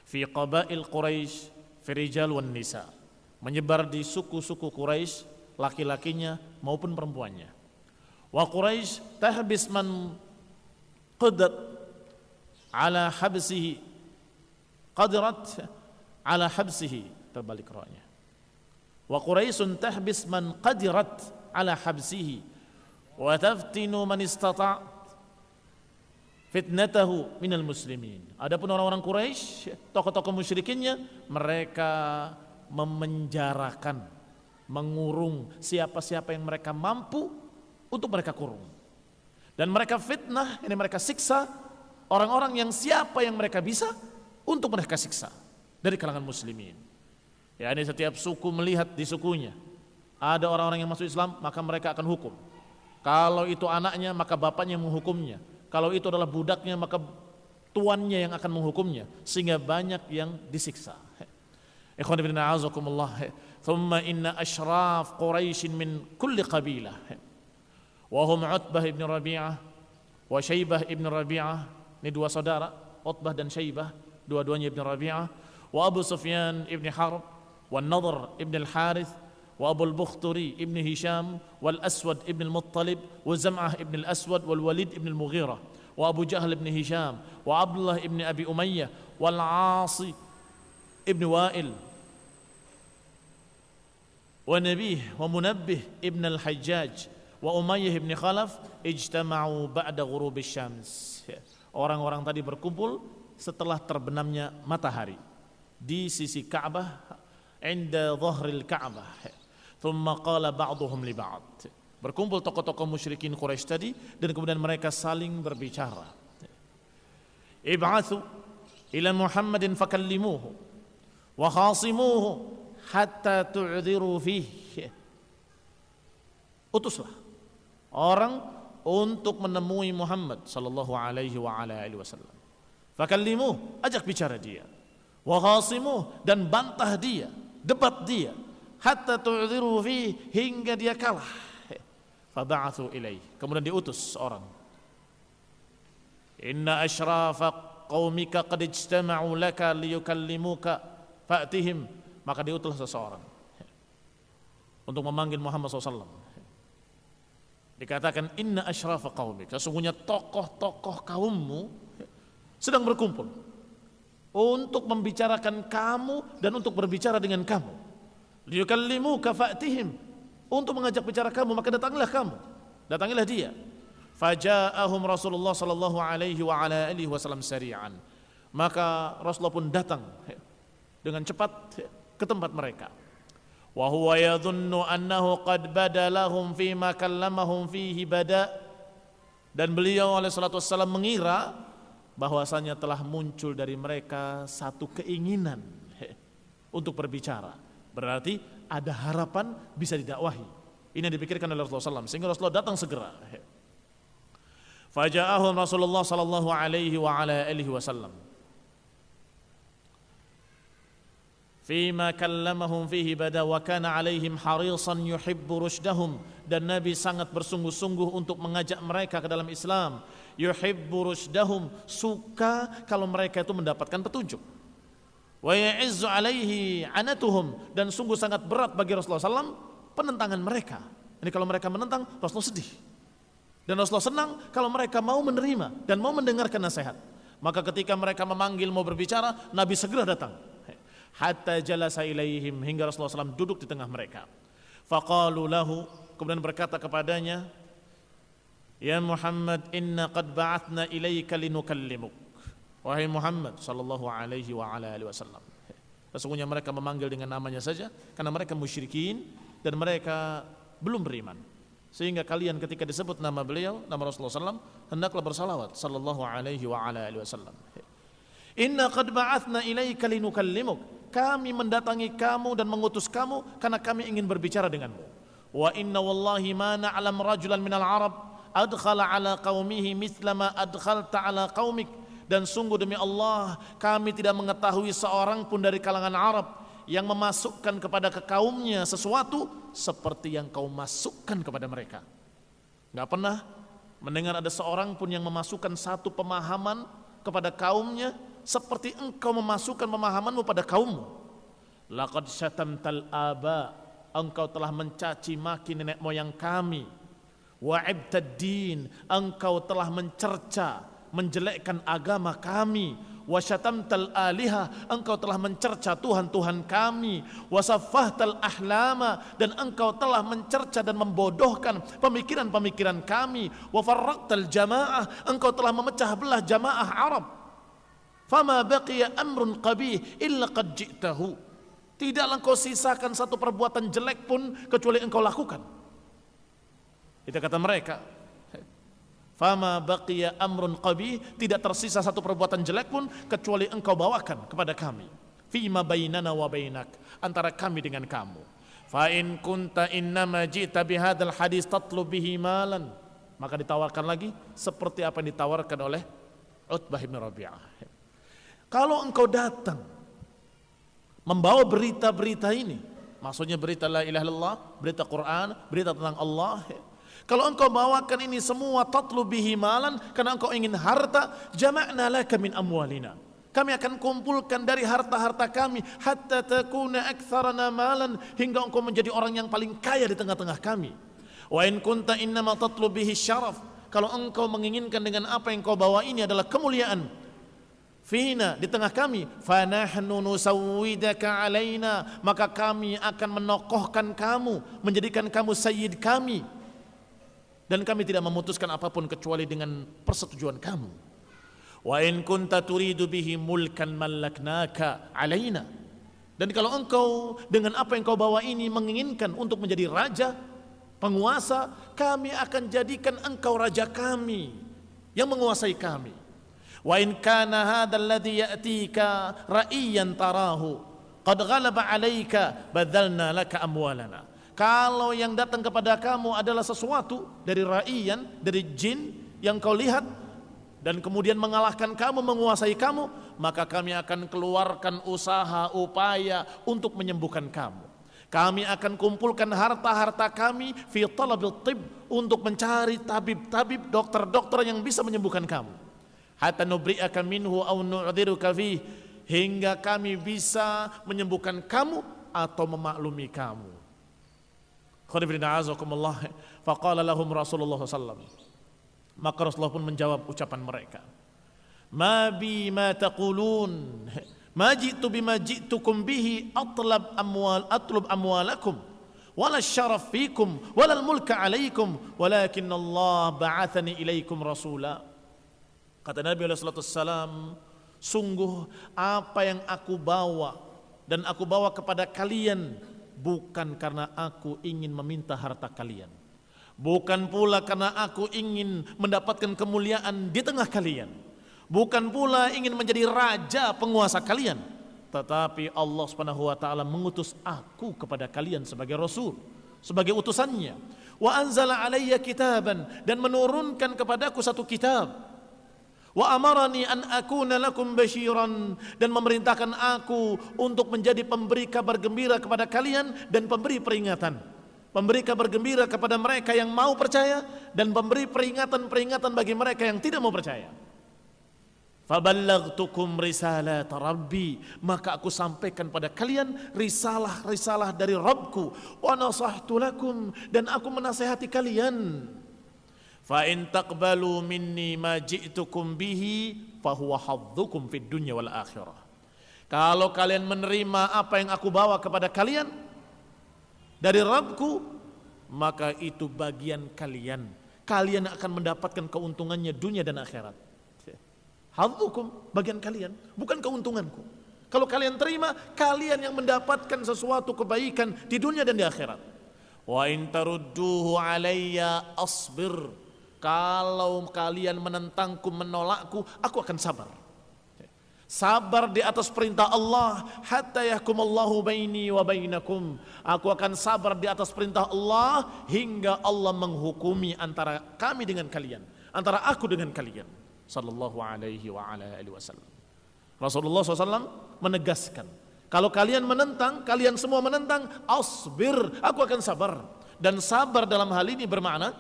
Fi qabail Quraisy, fi rijal wan nisa. Menyebar di suku-suku Quraisy, laki-lakinya maupun perempuannya. Wa Quraisy tahbis man qadat ala habsihi, qadrat ala habsihi, terbalik rohnya. Wa Quraisyun tahbis man qadirat ala habsihi wa taftinu man istata' fitnatahu minal muslimin. Adapun orang-orang Quraisy, tokoh-tokoh musyrikinnya, mereka memenjarakan, mengurung siapa-siapa yang mereka mampu untuk mereka kurung. Dan mereka fitnah, ini mereka siksa orang-orang yang siapa yang mereka bisa untuk mereka siksa dari kalangan muslimin. Ya, ini setiap suku melihat di sukunya ada orang-orang yang masuk Islam, maka mereka akan hukum. Kalau itu anaknya, maka bapaknya yang menghukumnya. Kalau itu adalah budaknya, maka tuannya yang akan menghukumnya. Sehingga banyak yang disiksa. Ikhwan ibn a'azakumullah. Thumma inna ashraf Quraisy min kulli qabilah. Wa hum Utbah ibn Rabi'ah wa Syaibah ibn Rabi'ah. Ini dua saudara, Utbah dan Syaibah, dua-duanya ibn Rabi'ah. Wa Abu Sufyan ibn Harb wa Nadhr ibn al-Harith wa Abu al-Bukhturi ibn Hisham wal Aswad ibn al-Muttalib wa Zam'ah ibn al-Aswad wal Walid ibn al-Mughirah wa Abu Jahl ibn Hisham wa Abdullah ibn Abi Umayyah wal Aasi ibn Wa'il wa Nabih wa Munabbih ibn al-Hajjaj wa Umayyah ibn Khalaf ijtama'u ba'da ghurubi syams. Orang-orang tadi berkumpul setelah terbenamnya matahari di sisi Ka'bah, inda dhahril Ka'bah. Thumma qala ba'duhum li ba'd. Berkumpul tokoh-tokoh musyrikin Quraisy tadi dan kemudian mereka saling berbicara. Ib'atsu ila Muhammadin fakallimuhu wa khasimuhu hatta tu'dhiru fihi. Utuslah orang untuk menemui Muhammad sallallahu alaihi wa ala alihi wasallam. Fakallimuhu, ajak bicara dia. Wa khasimuhu, dan bantah dia, debat dia. Hatta tu'dhiru fihi, hingga dia kalah. Faba'athu ilaihi, kemudian diutus orang. Inna ashrafa qaumika qad ijtama'u laka liyukallimuka fa'tihim. Maka diutus seseorang untuk memanggil Muhammad SAW. Dikatakan inna ashrafa qaumika, sesungguhnya tokoh-tokoh kaummu sedang berkumpul untuk membicarakan kamu dan untuk berbicara dengan kamu. Liyukallimuka fa'tihim, untuk mengajak bicara kamu, maka datanglah kamu, datangilah dia. Faja'ahum Rasulullah sallallahu alaihi wa ala alihi wasallam sari'an. Maka Rasulullah pun datang dengan cepat ke tempat mereka. Wa huwa yadhunnu annahu qad badalahum fima kallamahum fihi bada. Dan beliau alaihi salatu wassalam mengira bahwasanya telah muncul dari mereka satu keinginan untuk berbicara. Berarti ada harapan bisa didakwahi. Ini yang dipikirkan oleh Rasulullah SAW, sehingga Rasulullah datang segera. Faja'ahum Rasulullah sallallahu alaihi wa ala alihi wasallam fima kallamahum fihi bada wa kana alaihim harisan yuhibbu rushdahum. Dan Nabi sangat bersungguh-sungguh untuk mengajak mereka ke dalam Islam. Yuhibbu rushdahum, suka kalau mereka itu mendapatkan petunjuk. Wa ya'izzu alaihi anatuhum, dan sungguh sangat berat bagi Rasulullah SAW penentangan mereka. Ini kalau mereka menentang, Rasulullah sedih. Dan Rasulullah senang kalau mereka mau menerima dan mau mendengarkan nasihat. Maka ketika mereka memanggil mau berbicara, Nabi segera datang. Hatta jalasa ilaihim, hingga Rasulullah SAW duduk di tengah mereka. Faqalu lahu, kemudian berkata kepadanya, ya Muhammad, inna qad ba'athna ilaika linukallimuk. Wahai Muhammad sallallahu alaihi wa ala alihi wasallam. Sesungguhnya mereka memanggil dengan namanya saja karena mereka musyrikin dan mereka belum beriman. Sehingga kalian ketika disebut nama beliau, nama Rasulullah SAW, hendaklah bersalawat sallallahu alaihi wa ala alihi wasallam. Inna qad ba'athna ilaika linukallimuk. Kami mendatangi kamu dan mengutus kamu karena kami ingin berbicara denganmu. Wa inna wallahi ma na'lam rajulan minal Arab adkhala ala qaumihi mithla ma adkhalta ala qaumik. Dan sungguh demi Allah, kami tidak mengetahui seorang pun dari kalangan Arab yang memasukkan kepada kaumnya sesuatu seperti yang kau masukkan kepada mereka. Gak pernah mendengar ada seorang pun yang memasukkan satu pemahaman kepada kaumnya seperti engkau memasukkan pemahamanmu pada kaummu. Laqad syatamtal aba, engkau telah mencaci maki nenek moyang kami. Wa'ibtad din, engkau telah mencerca, menjelekkan agama kami. Wasyatamtal aliha, engkau telah mencerca Tuhan-Tuhan kami. Wasaffahtal ahlama, dan engkau telah mencerca dan membodohkan pemikiran-pemikiran kami. Wafarraqtal jamaah, engkau telah memecah belah jamaah Arab. Fama baqiya amrun qabih illa qad ji'tahu. Tidaklah engkau sisakan satu perbuatan jelek pun kecuali engkau lakukan. Itu kata mereka. Fama baqiya amrun qabih, tidak tersisa satu perbuatan jelek pun kecuali engkau bawakan kepada kami. Fima bainana wa bainak, antara kami dengan kamu. Fa in kunta innama ji'ta bihadzal hadis tatlub bihi malan, maka ditawarkan lagi seperti apa yang ditawarkan oleh Utbah bin Rabi'ah. Kalau engkau datang membawa berita-berita ini, maksudnya berita la ilaha illallah, berita Quran, berita tentang Allah. Kalau engkau bawakan ini semua tatlu bihi malan, karena engkau ingin harta, jama'na laka min amwalina, kami akan kumpulkan dari harta-harta kami, hatta takuna aktsarana malan, hingga engkau menjadi orang yang paling kaya di tengah-tengah kami. Wa in kunta innama tatlu bihi syaraf, kalau engkau menginginkan dengan apa yang engkau bawa ini adalah kemuliaan fina, di tengah kami, fanahnu nusawwidaka alaina, maka kami akan menokohkan kamu, menjadikan kamu sayyid kami, dan kami tidak memutuskan apapun kecuali dengan persetujuan kamu. Wa in kunta turidu bihi mulkan mallaknaka alaina, dan kalau engkau dengan apa yang kau bawa ini menginginkan untuk menjadi raja, penguasa, kami akan jadikan engkau raja kami yang menguasai kami. Wa in kana hadzal ladzi ya'tika ra'iyan tarahu qad ghalaba 'alaika badzalna laka amwalana, kalau yang datang kepada kamu adalah sesuatu dari ra'iyan, dari jin yang kau lihat dan kemudian mengalahkan kamu, menguasai kamu, maka kami akan keluarkan usaha, upaya untuk menyembuhkan kamu. Kami akan kumpulkan harta-harta kami fi talabil tib, untuk mencari tabib-tabib, dokter-dokter yang bisa menyembuhkan kamu. Hatta nubri'aka minhu aw nu'dziruka fih, hingga kami bisa menyembuhkan kamu atau memaklumi kamu. Faqala lahum Rasulullah SAW, maka Rasulullah pun menjawab ucapan mereka, ma bi ma taqulun, ma ji'tu bima ji'tukum bihi atlub amwalakum wala syaraf fikum wala mulka alaikum walakin Allah ba'athani ilaikum rasula. Kata Nabi SAW, sungguh apa yang aku bawa dan aku bawa kepada kalian bukan karena aku ingin meminta harta kalian, bukan pula karena aku ingin mendapatkan kemuliaan di tengah kalian, bukan pula ingin menjadi raja penguasa kalian, tetapi Allah Subhanahu wa taala mengutus aku kepada kalian sebagai rasul, sebagai utusannya. Wa anzala alayya kitaban, dan menurunkan kepadaku satu kitab. Wa amarani an akuna lakum basyiran, dan memerintahkan aku untuk menjadi pemberi kabar gembira kepada kalian dan pemberi peringatan. Pemberi kabar gembira kepada mereka yang mau percaya dan pemberi peringatan-peringatan bagi mereka yang tidak mau percaya. Faballaghtukum risalat rabbi, maka aku sampaikan pada kalian risalah-risalah dari Rabbku. Wa nasahtu lakum, dan aku menasihati kalian. Fa in taqbalu minni ma ji'tukum bihi fa huwa hadzukum fid dunya wal akhirah. Kalau kalian menerima apa yang aku bawa kepada kalian dari Rabbku, maka itu bagian kalian. Kalian akan mendapatkan keuntungannya dunia dan akhirat. Hadzukum, bagian kalian, bukan keuntunganku. Kalau kalian terima, kalian yang mendapatkan sesuatu kebaikan di dunia dan di akhirat. Wa in tarudduhu alayya asbir, kalau kalian menentangku, menolakku, aku akan sabar. Sabar di atas perintah Allah, hatta yahkumallahu baini wa bainakum. Aku akan sabar di atas perintah Allah hingga Allah menghukumi antara kami dengan kalian, antara aku dengan kalian. Sallallahu alaihi wa ala alihi wasallam. Rasulullah SAW menegaskan, kalau kalian menentang, kalian semua menentang, asbir, aku akan sabar. Dan sabar dalam hal ini bermakna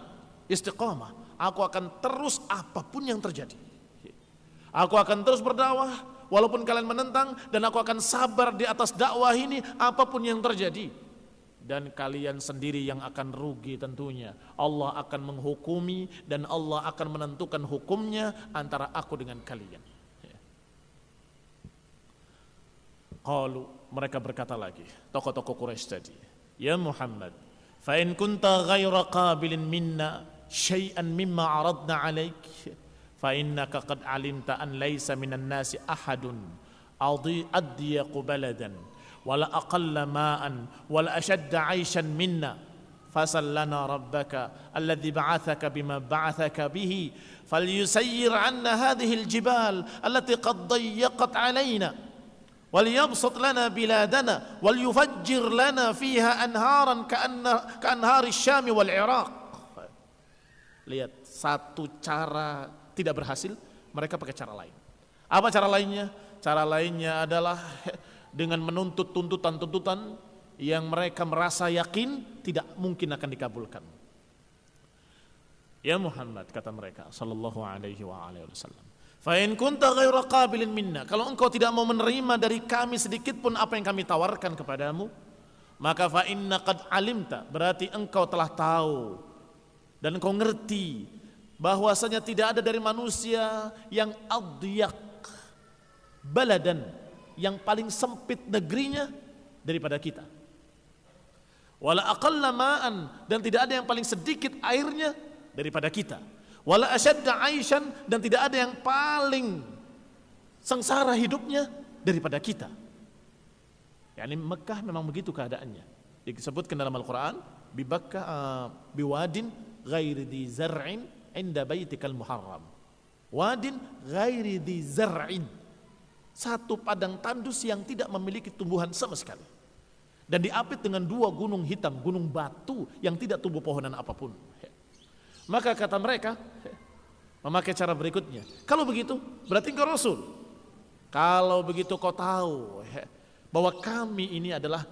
istiqamah. Aku akan terus apapun yang terjadi. Aku akan terus berdakwah walaupun kalian menentang, dan aku akan sabar di atas dakwah ini apapun yang terjadi. Dan kalian sendiri yang akan rugi tentunya. Allah akan menghukumi dan Allah akan menentukan hukumnya antara aku dengan kalian. Qalu, mereka berkata lagi, tokoh-tokoh Quraisy tadi, ya Muhammad, fa in kunta ghaira qabilin minna syai'an mimma aradna alaik fa innaka qad alimta an laysa minan nasi ahadun adyaqu baladan wala aqalla ma'an wala ashadda 'aishan minna fasal lana rabbaka alladhi ba'athaka bima ba'athaka bihi falyusayyir 'anna hadhihi aljibal allati qad dayyaqat 'alaina waliyabsut lana biladana walyufajjir lana fiha anharan ka'anhari Syam wal Iraq. Lihat, satu cara tidak berhasil, mereka pakai cara lain. Apa cara lainnya? Cara lainnya adalah dengan menuntut tuntutan-tuntutan yang mereka merasa yakin tidak mungkin akan dikabulkan. Ya Muhammad, kata mereka sallallahu alaihi wasallam, fa in kunta ghaira qabilin minna, kalau engkau tidak mau menerima dari kami sedikit pun apa yang kami tawarkan kepadamu, maka fa inna qad alimta, berarti engkau telah tahu dan engkau ngerti bahwasanya tidak ada dari manusia yang adyak baladan, yang paling sempit negerinya daripada kita, wala aqalla ma'an, dan tidak ada yang paling sedikit airnya daripada kita, wala asyadda aishan, dan tidak ada yang paling sengsara hidupnya daripada kita. Yani Mekah memang begitu keadaannya. Disebutkan dalam Al-Quran, biwadin ghairi di zar'in inda baitikal muharram. Wadin ghairi di zar'in, satu padang tandus yang tidak memiliki tumbuhan sama sekali, dan diapit dengan dua gunung hitam, gunung batu yang tidak tumbuh pohonan apapun. Maka kata mereka memakai cara berikutnya, kalau begitu berarti engkau Rasul. Kalau begitu kau tahu bahwa kami ini adalah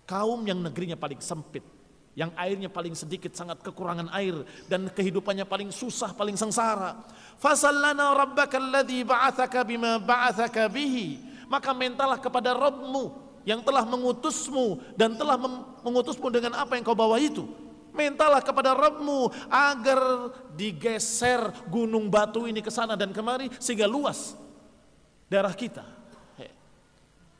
kaum yang negerinya paling sempit, yang airnya paling sedikit, sangat kekurangan air, dan kehidupannya paling susah, paling sengsara. Fasallana rabbaka alladhi ba'athaka bima ba'athaka bihi, maka mintalah kepada Rabbmu yang telah mengutusmu dan telah mengutusmu dengan apa yang kau bawa itu. Mintalah kepada Rabbmu agar digeser gunung batu ini ke sana dan kemari sehingga luas daerah kita.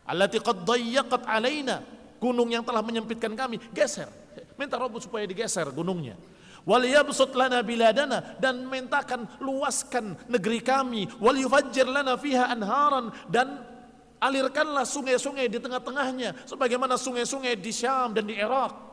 Allati qad dayyaqat alaina, gunung yang telah menyempitkan kami, geser. Minta Rabb supaya digeser gunungnya. Wal yabsut lana biladana, dan mintakan luaskan negeri kami. Wal yufajjir lana fiha anharan, dan alirkanlah sungai-sungai di tengah-tengahnya sebagaimana sungai-sungai di Syam dan di Irak.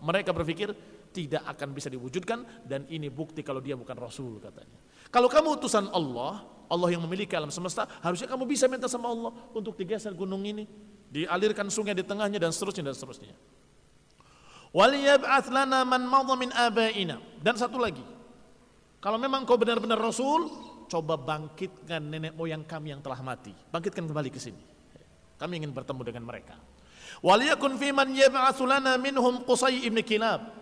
Mereka berpikir tidak akan bisa diwujudkan, dan ini bukti kalau dia bukan Rasul, katanya. Kalau kamu utusan Allah, Allah yang memiliki alam semesta, harusnya kamu bisa minta sama Allah untuk digeser gunung ini, dialirkan sungai di tengahnya, dan seterusnya dan seterusnya. Wal yab'ats lana man madha min abaina, dan satu lagi, kalau memang kau benar-benar Rasul, coba bangkitkan nenek moyang kami yang telah mati, bangkitkan kembali ke sini, kami ingin bertemu dengan mereka. Wal yakun fi man yab'ats lana minhum Qusay ibn Kilab,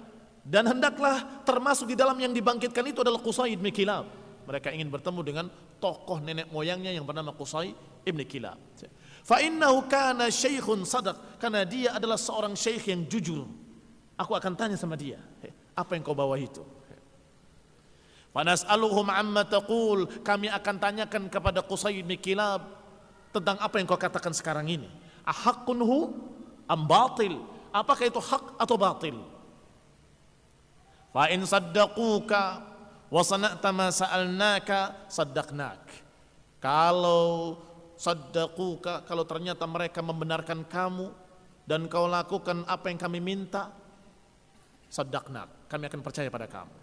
dan hendaklah termasuk di dalam yang dibangkitkan itu adalah Qusay ibn Kilab. Mereka ingin bertemu dengan tokoh nenek moyangnya yang bernama Qusay ibn Kilab. Fa innahu kana syaikhun sadaq, karena dia adalah seorang syekh yang jujur. Aku akan tanya sama dia, apa yang kau bawa itu? Fa nas'aluhum amma taqul, kami akan tanyakan kepada Qusay ibn Kilab tentang apa yang kau katakan sekarang ini. Ahaqqun hu am batil? Apakah itu hak atau batil? Fa in saddaquka wa sana'ta ma sa'alnaka saddaqnak. Kalau saddaquka, kalau ternyata mereka membenarkan kamu dan kau lakukan apa yang kami minta, saddaqnak, kami akan percaya pada kamu.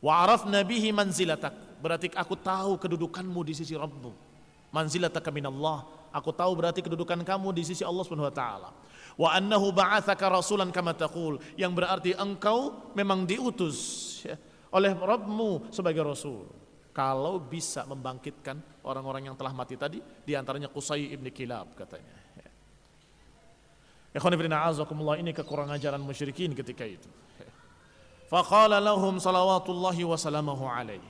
Wa arafna bihi manzilatak, berarti aku tahu kedudukanmu di sisi Rabbmu. Manzilataka minallah, aku tahu berarti kedudukan kamu di sisi Allah Subhanahu wa taala. Wa annahu ba'atsaka rasulan kama taqul, yang berarti engkau memang diutus oleh Rabbmu sebagai rasul. Kalau bisa membangkitkan orang-orang yang telah mati tadi, di antaranya Qusay ibn Kilab, katanya. Ikhwan fillah a'azakumullah, ini kekurangan ajaran musyrikin ketika itu. Faqala lahum salawatullahi wa salamuhu alaihi,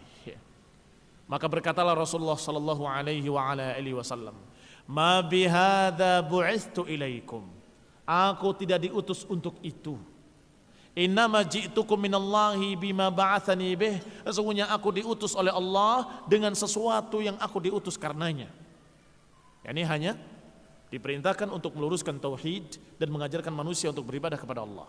maka berkatalah Rasulullah sallallahu alaihi wa ala alihi wasallam, ma bihadza bu'itstu ilaikum, aku tidak diutus untuk itu. Innama ji'tukum minallahi bima ba'atsani bih, sesungguhnya aku diutus oleh Allah dengan sesuatu yang aku diutus karenanya. Yani hanya diperintahkan untuk meluruskan tauhid dan mengajarkan manusia untuk beribadah kepada Allah.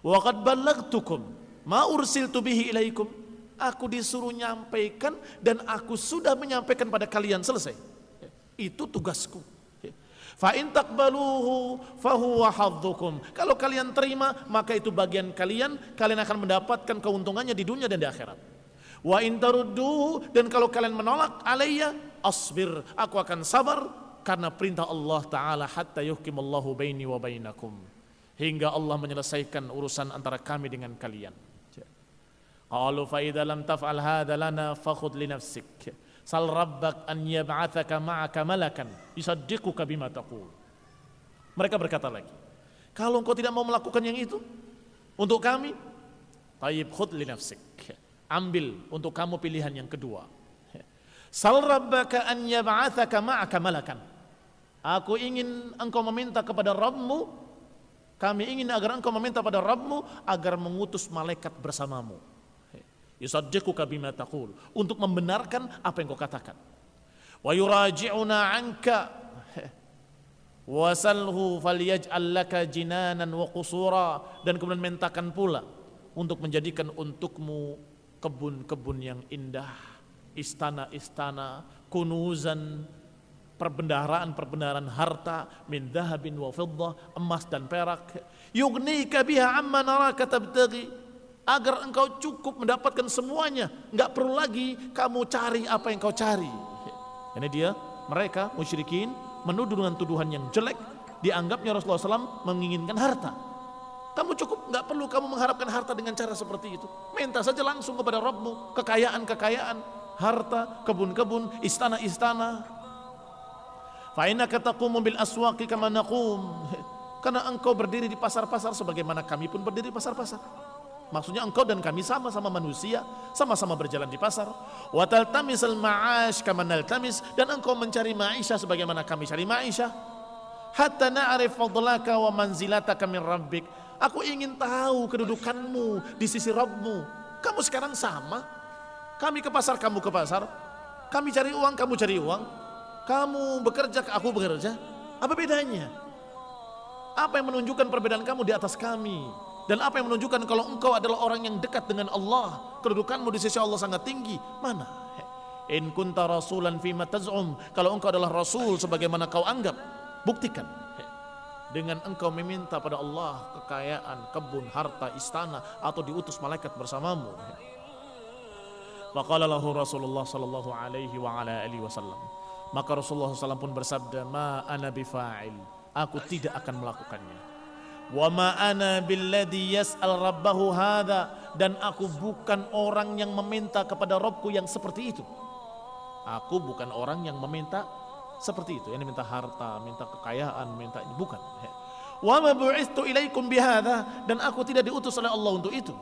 Wa qad ballaghtukum ma ursiltu bihi ilaikum, aku disuruh nyampaikan dan aku sudah menyampaikan pada kalian, selesai. Itu tugasku. Fa in taqbaluhu fahuwa hadzukum, kalau kalian terima maka itu bagian kalian, kalian akan mendapatkan keuntungannya di dunia dan di akhirat. Wa in tarudduhu, dan kalau kalian menolak, alayya asbir, aku akan sabar karena perintah Allah taala, hatta yuhkimallahu baini wa bainakum, hingga Allah menyelesaikan urusan antara kami dengan kalian. Qalu fa idza lam taf'al hadza lana fakhudh li nafsik, Sal rabbak an yab'atsaka ma'aka malakan yusaddiquka bima taqul. Mereka berkata lagi, kalau engkau tidak mau melakukan yang itu untuk kami, tayyib khudh li nafsik. Ambil untuk kamu pilihan yang kedua. Sal rabbaka an yab'atsaka ma'aka malakan. Aku ingin engkau meminta kepada Rabbmu, kami ingin agar engkau meminta pada Rabbmu agar mengutus malaikat bersamamu. Yusaddiquka bima taqul, untuk membenarkan apa yang kau katakan. Wa yuraji'una 'anka wasalhu falyaj'al laka jinanan wa qusura, dan kemudian mintakan pula untuk menjadikan untukmu kebun-kebun yang indah, istana-istana, kunuzan, perbendaharaan-perbendaharaan harta, min dhahabin wa fiddah, emas dan perak, yughnika biha amma naraka tabtaghi, agar engkau cukup mendapatkan semuanya, enggak perlu lagi kamu cari apa yang kau cari. Ini mereka musyrikin menuduh dengan tuduhan yang jelek, dianggapnya Rasulullah SAW menginginkan harta. Kamu cukup, enggak perlu kamu mengharapkan harta dengan cara seperti itu. Minta saja langsung kepada Rabbmu, kekayaan-kekayaan, harta, kebun-kebun, istana-istana. Fa innaka taqumu bil aswaqi kama naqum, karena engkau berdiri di pasar-pasar sebagaimana kami pun berdiri di pasar-pasar. Maksudnya engkau dan kami sama-sama manusia, sama-sama berjalan di pasar. Wa taltamisal ma'ash kama naltamis, dan engkau mencari ma'isyah sebagaimana kami cari ma'isyah. Hatta na'rif fadlaka wa manzilataka min rabbik. Aku ingin tahu kedudukanmu di sisi Rabbmu. Kamu sekarang sama. Kami ke pasar, kamu ke pasar. Kami cari uang, kamu cari uang. Kamu bekerja, aku bekerja. Apa bedanya? Apa yang menunjukkan perbedaan kamu di atas kami? Dan apa yang menunjukkan kalau engkau adalah orang yang dekat dengan Allah, kedudukanmu di sisi Allah sangat tinggi? Mana? In kunta rasulan fima taz'um, kalau engkau adalah rasul sebagaimana kau anggap, buktikan. Dengan engkau meminta pada Allah kekayaan, kebun, harta, istana, atau diutus malaikat bersamamu. Faqala lahu Rasulullah sallallahu alaihi wa ala alihi wasallam. Maka Rasulullah SAW pun bersabda, ma ana bifa'il, aku tidak akan melakukannya. Wa ma ana billadhi yas'al rabbahu hadha, dan aku bukan orang yang meminta kepada Rabbku yang seperti itu. Aku bukan orang yang meminta seperti itu, yang minta harta, minta kekayaan, minta ini, bukan. Wa ma bu'ithu ilaikum bihadha, dan aku tidak diutus oleh Allah untuk itu.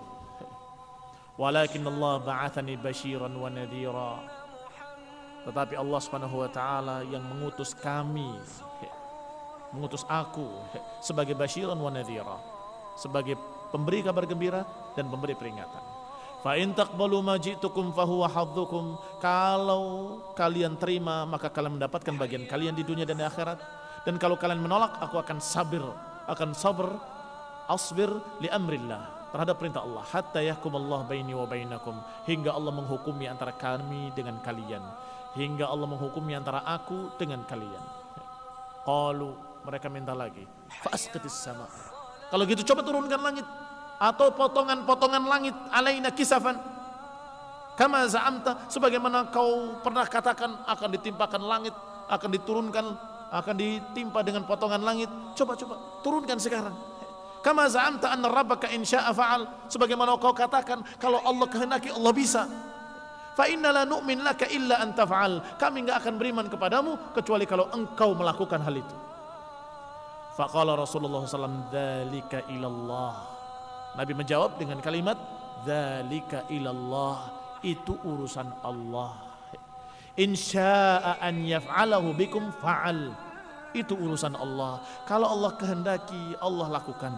Walakin Allah ba'athani basyiran wa nadhira, tetapi Allah Subhanahu wa taala yang mengutus kami, mengutus aku sebagai basyiran wa nadhira, sebagai pemberi kabar gembira dan pemberi peringatan. Fa in taqbalu ma ji'tukum fa huwa hadzukum, kalau kalian terima maka kalian mendapatkan bagian kalian di dunia dan di akhirat, dan kalau kalian menolak aku akan sabar, asbir li amrillah, terhadap perintah Allah, hatta yahkumallahu baini wa bainakum, hingga Allah menghukumi antara kami dengan kalian, hingga Allah menghukumi antara aku dengan kalian. Qalu, mereka minta lagi, fa'asqitis sama, kalau gitu coba turunkan langit, atau potongan-potongan langit, alaina kisafan kama za'amta, sebagaimana kau pernah katakan akan ditimpakan langit, akan diturunkan, akan ditimpa dengan potongan langit. Coba turunkan sekarang. Kama za'amta anna rabbaka in sya'a fa'al, sebagaimana kau katakan kalau Allah kehendaki Allah bisa. Fa inna la nu'min laka illa an taf'al, kami enggak akan beriman kepadamu kecuali kalau engkau melakukan hal itu. Faqala Rasulullah SAW, dzalika ilallah, Nabi menjawab dengan kalimat dzalika ilallah, itu urusan Allah. In syaa an yaf'alahu bikum fa'al, itu urusan Allah. Kalau Allah kehendaki Allah lakukan,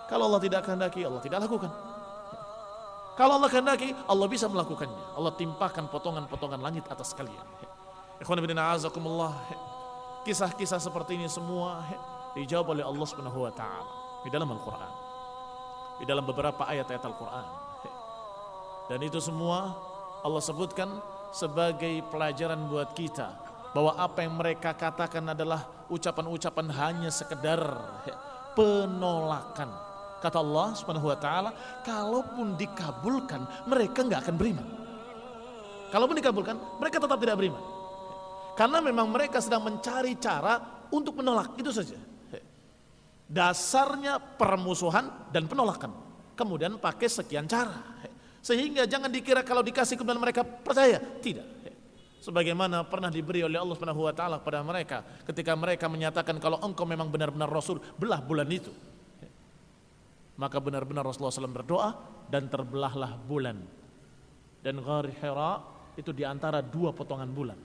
kalau Allah tidak kehendaki Allah tidak lakukan. Kalau Allah kehendaki Allah bisa melakukannya, Allah timpakan potongan-potongan langit atas kalian. Ikhwan fillah azakumullah, kisah-kisah seperti ini semua dijawab oleh Allah Subhanahu wa taala di dalam Al-Qur'an, di dalam beberapa ayat-ayat Al-Qur'an. Dan itu semua Allah sebutkan sebagai pelajaran buat kita, bahwa apa yang mereka katakan adalah ucapan-ucapan hanya sekedar penolakan. Kata Allah Subhanahu wa taala, kalaupun dikabulkan mereka enggak akan beriman. Kalaupun dikabulkan mereka tetap tidak beriman. Karena memang mereka sedang mencari cara untuk menolak, itu saja. Dasarnya permusuhan dan penolakan. Kemudian pakai sekian cara. Sehingga jangan dikira kalau dikasih kemudian mereka percaya. Tidak. Sebagaimana pernah diberi oleh Allah Subhanahu wa taala kepada mereka ketika mereka menyatakan kalau engkau memang benar-benar rasul, belah bulan itu. Maka benar-benar Rasulullah SAW berdoa dan terbelahlah bulan. Dan Ghar Hira itu di antara dua potongan bulan.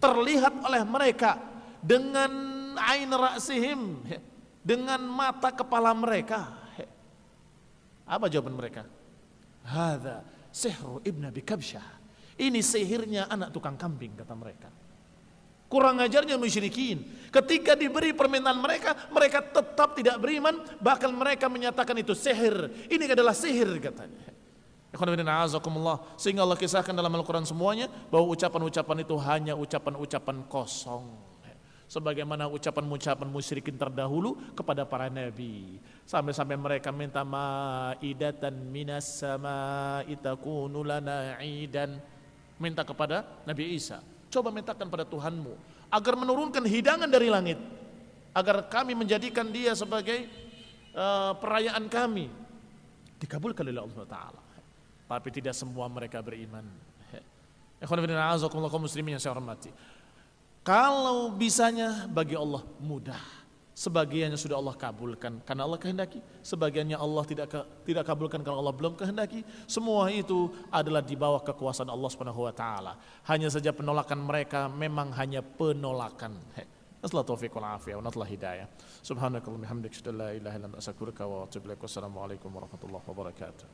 Terlihat oleh mereka dengan ain ra'sihim, dengan mata kepala mereka. Apa jawaban mereka? Hadza sihru ibn Abi Kabsyah. Ini sihirnya anak tukang kambing, kata mereka. Kurang ajarnya musyrikin. Ketika diberi permintaan mereka, mereka tetap tidak beriman, bahkan mereka menyatakan itu sihir. Ini adalah sihir, katanya. Sehingga Allah kisahkan dalam Al-Quran semuanya bahwa ucapan-ucapan itu hanya ucapan-ucapan kosong, sebagaimana ucapan-ucapan musyrikin terdahulu kepada para nabi. Sampai-sampai mereka minta ma'idatan minas sama'i takunu lana 'idan. Minta kepada Nabi Isa, coba mintakan pada Tuhanmu agar menurunkan hidangan dari langit, agar kami menjadikan dia sebagai perayaan kami. Dikabulkan oleh Allah Ta'ala. Tapi tidak semua mereka beriman. Ikhwan fillah, a'azakumullah kaum muslimin yang saya hormati. Kalau bisanya bagi Allah mudah. Sebagiannya sudah Allah kabulkan karena Allah kehendaki, sebagiannya Allah tidak kabulkan karena Allah belum kehendaki. Semua itu adalah di bawah kekuasaan Allah Subhanahu wa taala. Hanya saja penolakan mereka memang hanya penolakan. Nasallahu taufiq wal afiyah wa nasallahu hidayah. Subhanakallahumma hamdika, la ilaha illa anta astaghfiruka wa atubu ilaik. Wassalamu alaikum warahmatullahi wabarakatuh.